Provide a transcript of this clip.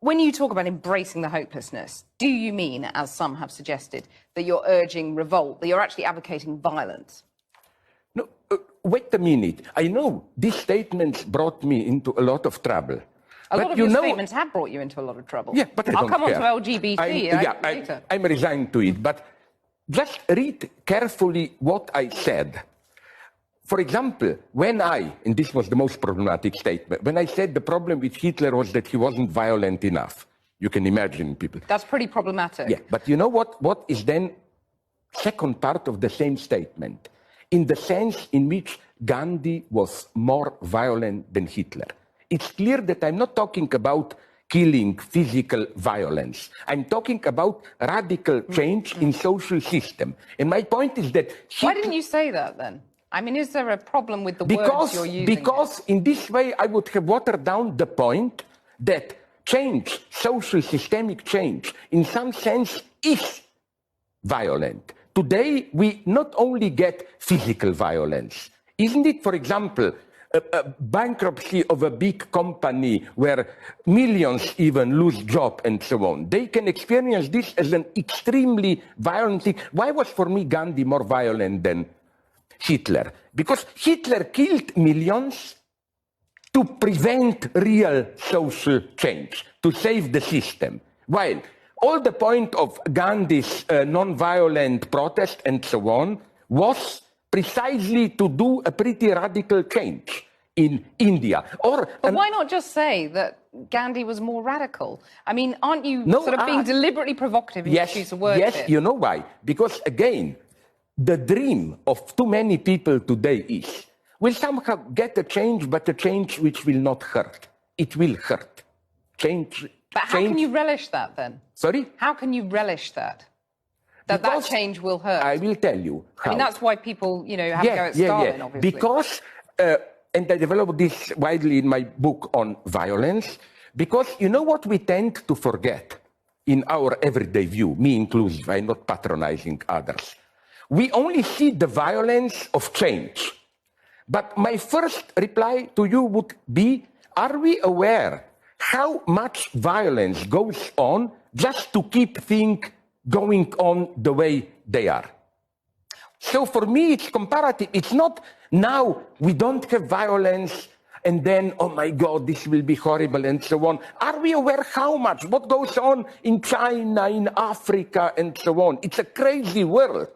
when you talk about embracing the hopelessness, do you mean, as some have suggested, that you're urging revolt, that you're actually advocating violence? No, wait a minute. I know these statements brought me into a lot of trouble. A lot of your statements have brought you into a lot of trouble. Yeah, but I'll come on care. to LGBT later. I'm resigned to it, but just read carefully what I said. For example, when and this was the most problematic statement, when I said the problem with Hitler was that he wasn't violent enough. You can imagine people. That's pretty problematic. Yeah, but you know what is then second part of the same statement? In the sense in which Gandhi was more violent than Hitler. It's clear that I'm not talking about killing, physical violence. I'm talking about radical change in social system. And my point is that... Why didn't you say that then? I mean, is there a problem with the words you're using? Because in this way I would have watered down the point that change, social systemic change, in some sense is violent. Today we not only get physical violence. Isn't it, for example, a bankruptcy of a big company where millions even lose job and so on? They can experience this as an extremely violent thing. Why was for me Gandhi more violent than Hitler? Because Hitler killed millions to prevent real social change, to save the system. While all the point of Gandhi's non-violent protest and so on was precisely to do a pretty radical change in India. But why not just say that Gandhi was more radical? I mean, aren't you being deliberately provocative in your use of words? Yes, you know why? Because again, the dream of too many people today is, we'll somehow get a change, but a change which will not hurt. It will hurt. Change. But how can you relish that then? Sorry? How can you relish that? That change will hurt? I will tell you how. I mean, that's why people, have a go at Stalin, obviously. Because, and I developed this widely in my book on violence, because you know what we tend to forget in our everyday view, me inclusive, I'm not patronizing others. We only see the violence of change. But my first reply to you would be, are we aware how much violence goes on just to keep things going on the way they are? So for me, it's comparative. It's not now we don't have violence and then, oh my God, this will be horrible and so on. Are we aware how much? What goes on in China, in Africa and so on? It's a crazy world.